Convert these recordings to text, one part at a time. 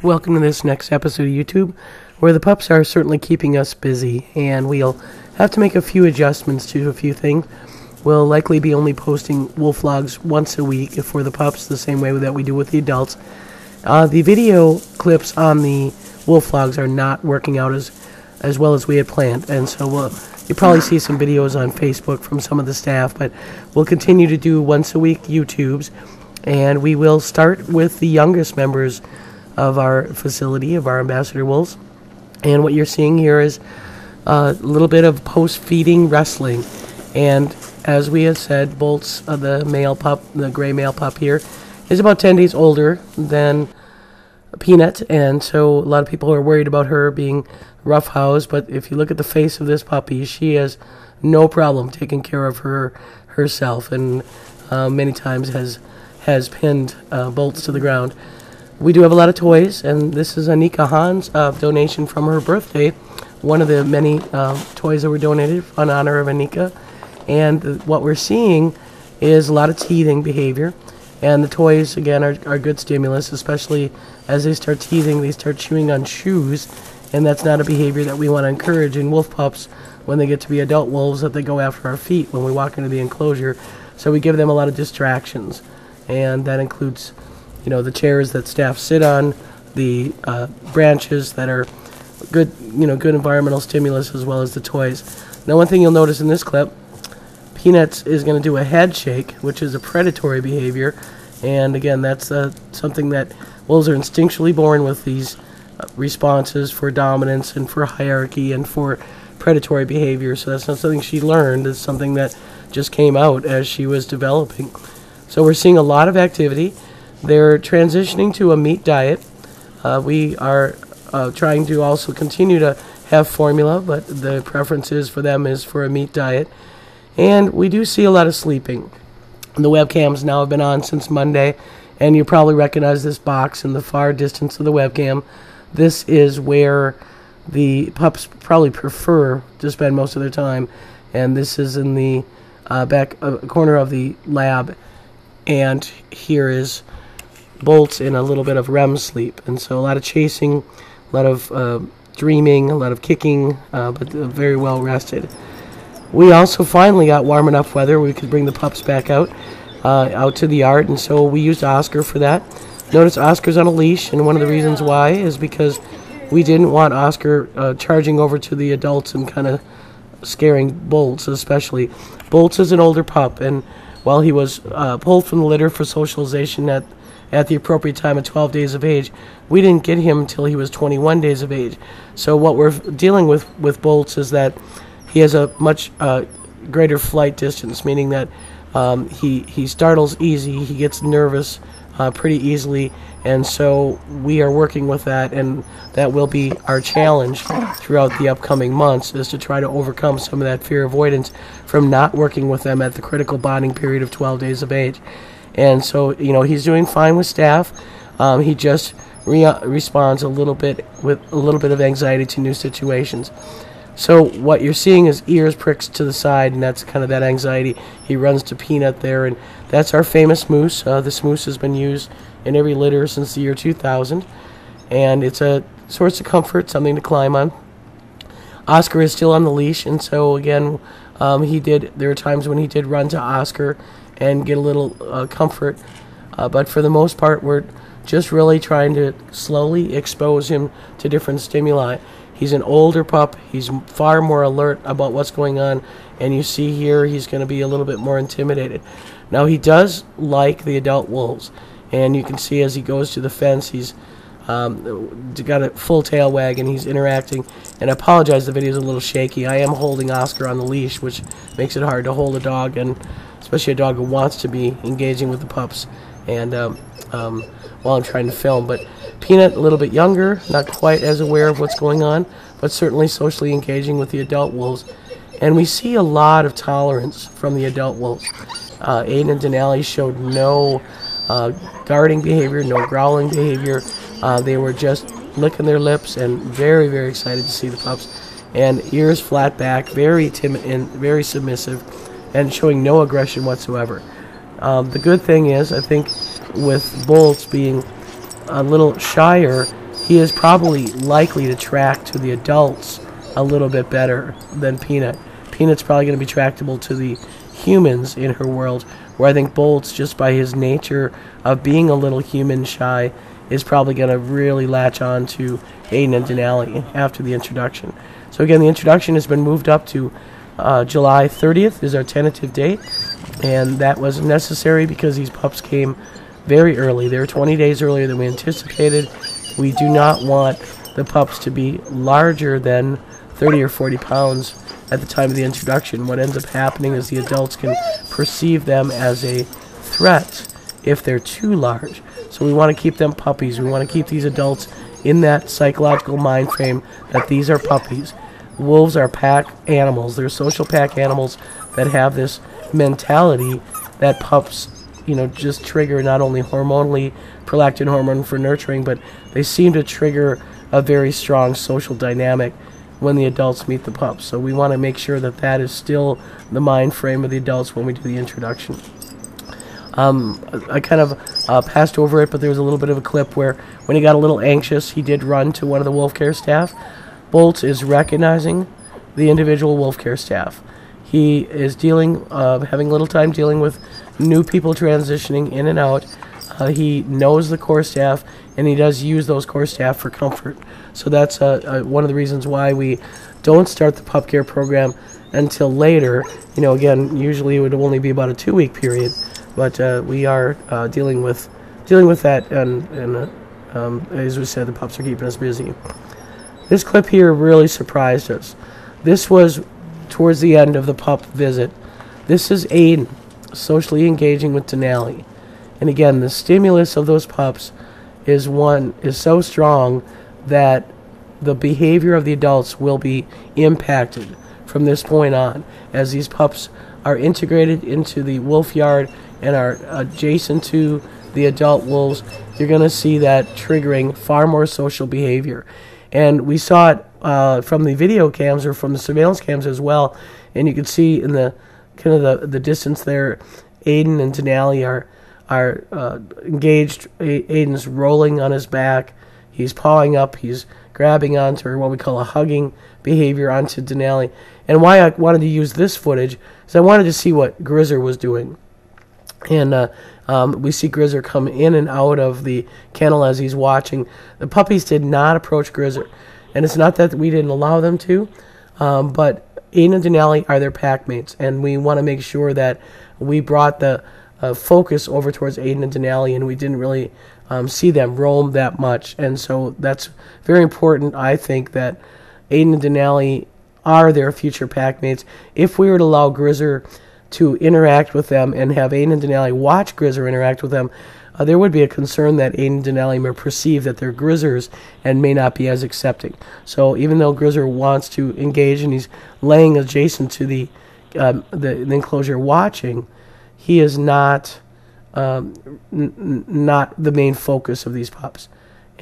Welcome to this next episode of YouTube, where the pups are certainly keeping us busy, and we'll have to make a few adjustments to a few things. We'll likely be only posting wolf vlogs once a week for the pups, the same way that we do with the adults. The video clips on the wolf vlogs are not working out as well as we had planned, and so you'll probably see some videos on Facebook from some of the staff, but we'll continue to do once a week YouTubes, and we will start with the youngest members of our facility, of our ambassador wolves. And what you're seeing here is a little bit of post-feeding wrestling. And as we had said, Bolts, the male pup, the gray male pup here, is about 10 days older than Peanut, and so a lot of people are worried about her being roughhoused. But if you look at the face of this puppy, she has no problem taking care of herself, and many times has pinned Bolts to the ground. We do have a lot of toys, and this is Anika Hahn's donation from her birthday, one of the many toys that were donated in honor of Anika. And what we're seeing is a lot of teething behavior, and the toys, again, are good stimulus, especially as they start teething, they start chewing on shoes, and that's not a behavior that we want to encourage in wolf pups when they get to be adult wolves, that they go after our feet when we walk into the enclosure. So we give them a lot of distractions, and that includes the chairs that staff sit on, the branches that are good, good environmental stimulus, as well as the toys. Now, one thing you'll notice in this clip, Peanuts is going to do a head shake, which is a predatory behavior, and again, that's something that wolves are instinctually born with, these responses for dominance and for hierarchy and for predatory behavior. So that's not something she learned; it's something that just came out as she was developing. So we're seeing a lot of activity. They're transitioning to a meat diet. We are trying to also continue to have formula, but the preference for them is for a meat diet. And we do see a lot of sleeping. The webcams now have been on since Monday, and you probably recognize this box in the far distance of the webcam. This is where the pups probably prefer to spend most of their time, and this is in the back corner of the lab. And here is Bolts in a little bit of REM sleep, and so a lot of chasing, a lot of dreaming, a lot of kicking, but very well rested. We also finally got warm enough weather where we could bring the pups back out to the yard, and so we used Oscar for that. Notice Oscar's on a leash, and one of the reasons why is because we didn't want Oscar charging over to the adults and kind of scaring Bolts, especially. Bolts is an older pup, and while he was pulled from the litter for socialization at the appropriate time at 12 days of age, we didn't get him until he was 21 days of age. So what we're dealing with Bolts is that he has a much greater flight distance, meaning that he startles easy, he gets nervous pretty easily, and so we are working with that, and that will be our challenge throughout the upcoming months, is to try to overcome some of that fear avoidance from not working with them at the critical bonding period of 12 days of age. And so, he's doing fine with staff. He just responds a little bit with a little bit of anxiety to new situations. So what you're seeing is ears pricks to the side, and that's kind of that anxiety. He runs to Peanut there, and that's our famous moose. This moose has been used in every litter since the year 2000, and it's a source of comfort, something to climb on. Oscar is still on the leash, and so again, there are times when he did run to Oscar and get a little comfort, but for the most part, we're just really trying to slowly expose him to different stimuli. He's an older pup. He's far more alert about what's going on, and you see here he's going to be a little bit more intimidated. Now, he does like the adult wolves, and you can see as he goes to the fence, he's got a full tail wag, and he's interacting. And I apologize, the video is a little shaky. I am holding Oscar on the leash, which makes it hard to hold a dog, and especially a dog who wants to be engaging with the pups, and while I'm trying to film. But Peanut, a little bit younger, not quite as aware of what's going on, but certainly socially engaging with the adult wolves. And we see a lot of tolerance from the adult wolves. Aidan and Denali showed no guarding behavior, no growling behavior. They were just licking their lips and very, very excited to see the pups. And ears flat back, very timid and very submissive, and showing no aggression whatsoever. The good thing is, I think, with Bolts being a little shyer, he is probably likely to track to the adults a little bit better than Peanut. Peanut's probably going to be tractable to the humans in her world, where I think Bolt's, just by his nature of being a little human shy, is probably going to really latch on to Aidan and Denali after the introduction. So again, the introduction has been moved up to July 30th is our tentative date, and that was necessary because these pups came very early. They were 20 days earlier than we anticipated. We do not want the pups to be larger than 30 or 40 pounds at the time of the introduction. What ends up happening is the adults can perceive them as a threat if they're too large. So we want to keep them puppies. We want to keep these adults in that psychological mind frame that these are puppies. Wolves are pack animals. They're social pack animals that have this mentality that pups, just trigger not only hormonally, prolactin hormone for nurturing, but they seem to trigger a very strong social dynamic when the adults meet the pups. So we want to make sure that that is still the mind frame of the adults when we do the introduction. I kind of passed over it, but there was a little bit of a clip where when he got a little anxious, he did run to one of the wolf care staff. Bolt is recognizing the individual wolf care staff. He is having a little time dealing with new people transitioning in and out. He knows the core staff, and he does use those core staff for comfort. So that's one of the reasons why we don't start the pup care program until later. Again, usually it would only be about a 2-week period, but we are dealing with that, and as we said, the pups are keeping us busy. This clip here really surprised us. This was towards the end of the pup visit. This is Aidan socially engaging with Denali. And again, the stimulus of those pups is so strong that the behavior of the adults will be impacted from this point on. As these pups are integrated into the wolf yard and are adjacent to the adult wolves, you're going to see that triggering far more social behavior. And we saw it from the video cams or from the surveillance cams as well. And you can see in the kind of the distance there, Aidan and Denali are engaged. Aidan's rolling on his back. He's pawing up. He's grabbing onto, or what we call a hugging behavior, onto Denali. And why I wanted to use this footage is I wanted to see what Grizzer was doing. And we see Grizzer come in and out of the kennel as he's watching. The puppies did not approach Grizzer. And it's not that we didn't allow them to, but Aidan and Denali are their pack mates. And we want to make sure that we brought the focus over towards Aidan and Denali, and we didn't really see them roam that much. And so that's very important, I think, that Aidan and Denali are their future pack mates. If we were to allow Grizzer to interact with them and have Aidan and Denali watch Grizzer interact with them, there would be a concern that Aidan and Denali may perceive that they're Grizzers and may not be as accepting. So even though Grizzer wants to engage and he's laying adjacent to the enclosure watching, he is not not the main focus of these pups.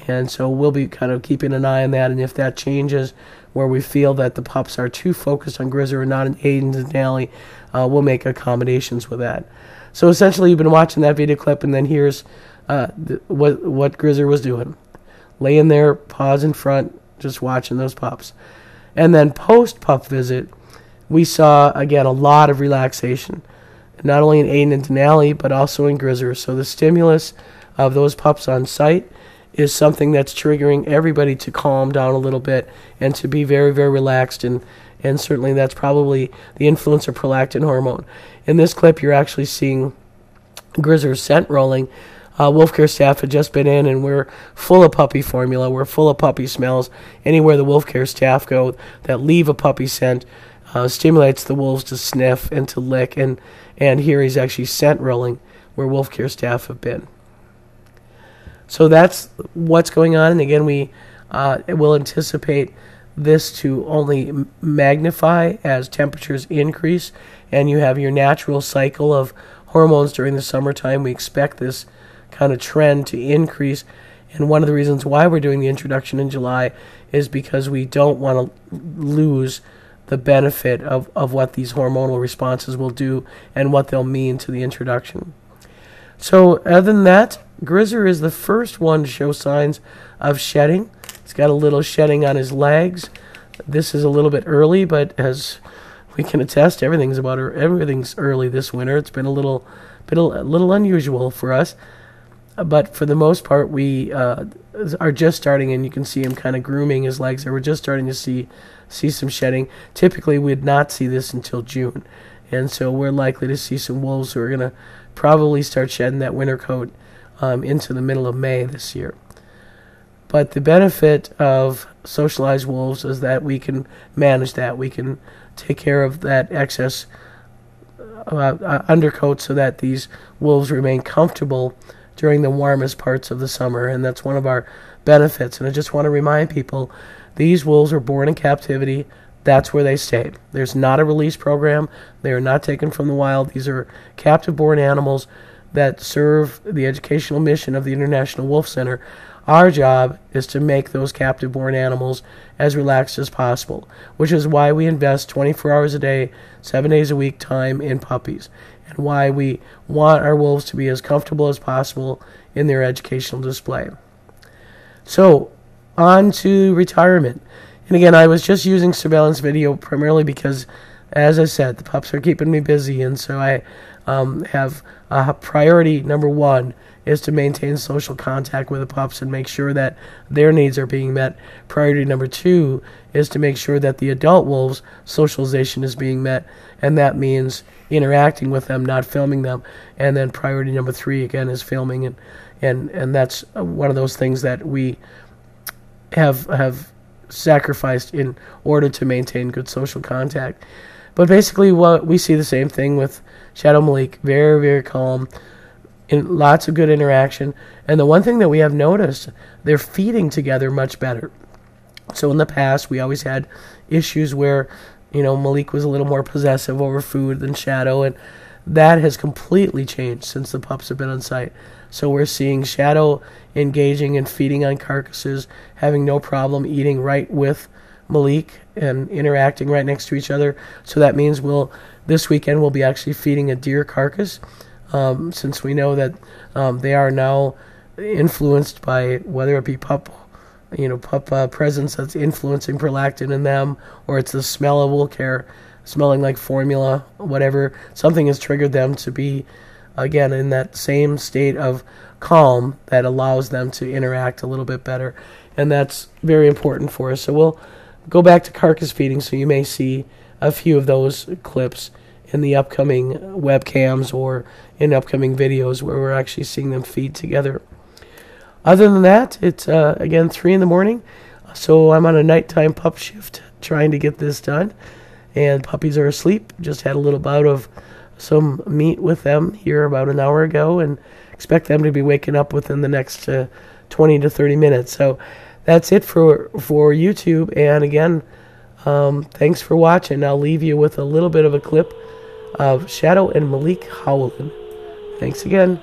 And so we'll be kind of keeping an eye on that, and if that changes where we feel that the pups are too focused on Grizzer or not on Aidan and Denali, we'll make accommodations with that. So essentially you've been watching that video clip, and then here's what Grizzer was doing. Laying there, paws in front, just watching those pups. And then post-pup visit, we saw, again, a lot of relaxation. Not only in Aidan and Denali, but also in Grizzer. So the stimulus of those pups on site is something that's triggering everybody to calm down a little bit and to be very, very relaxed. And certainly that's probably the influence of prolactin hormone. In this clip, you're actually seeing Grizzer's scent rolling. Wolf care staff had just been in, and we're full of puppy formula. We're full of puppy smells. Anywhere the wolf care staff go that leave a puppy scent stimulates the wolves to sniff and to lick. And here he's actually scent rolling where wolf care staff have been. So that's what's going on. And again, we will anticipate this to only magnify as temperatures increase and you have your natural cycle of hormones during the summertime. We expect this kind of trend to increase. And one of the reasons why we're doing the introduction in July is because we don't want to lose the benefit of what these hormonal responses will do and what they'll mean to the introduction. So other than that, Grizzer is the first one to show signs of shedding. He's got a little shedding on his legs. This is a little bit early, but as we can attest, everything's early this winter. It's been a little unusual for us, but for the most part, we are just starting, and you can see him kind of grooming his legs. We're just starting to see some shedding. Typically, we'd not see this until June, and so we're likely to see some wolves who are going to probably start shedding that winter coat into the middle of May this year. But the benefit of socialized wolves is that we can manage that. We can take care of that excess undercoat so that these wolves remain comfortable during the warmest parts of the summer, and that's one of our benefits. And I just want to remind people, these wolves are born in captivity. That's where they stay. There's not a release program. They are not taken from the wild. These are captive-born animals that serve the educational mission of the International Wolf Center. Our job is to make those captive-born animals as relaxed as possible, which is why we invest 24 hours a day, 7 days a week time in puppies, and why we want our wolves to be as comfortable as possible in their educational display. So, on to retirement. And again, I was just using surveillance video primarily because, as I said, the pups are keeping me busy, and so I have priority number one is to maintain social contact with the pups and make sure that their needs are being met. Priority number two is to make sure that the adult wolves' socialization is being met, and that means interacting with them, not filming them. And then priority number three, again, is filming, and that's one of those things that we have sacrificed in order to maintain good social contact. But basically, what we see the same thing with Shadow Malik, very, very calm, in lots of good interaction. And the one thing that we have noticed, they're feeding together much better. So in the past, we always had issues where, Malik was a little more possessive over food than Shadow, and that has completely changed since the pups have been on site. So we're seeing Shadow engaging and feeding on carcasses, having no problem eating right with Malik and interacting right next to each other. So that means this weekend we'll be actually feeding a deer carcass, since we know that they are now influenced by whether it be pup presence that's influencing prolactin in them, or it's the smell of wool care, smelling like formula, whatever. Something has triggered them to be, again, in that same state of calm that allows them to interact a little bit better. And that's very important for us. So we'll go back to carcass feeding, so you may see a few of those clips in the upcoming webcams or in upcoming videos where we're actually seeing them feed together. Other than that, it's, again, 3 in the morning, so I'm on a nighttime pup shift trying to get this done, and puppies are asleep. Just had a little bout of some meat with them here about an hour ago, and expect them to be waking up within the next 20 to 30 minutes. So that's it for YouTube, and again, thanks for watching. I'll leave you with a little bit of a clip of Shadow and Malik howling. Thanks again.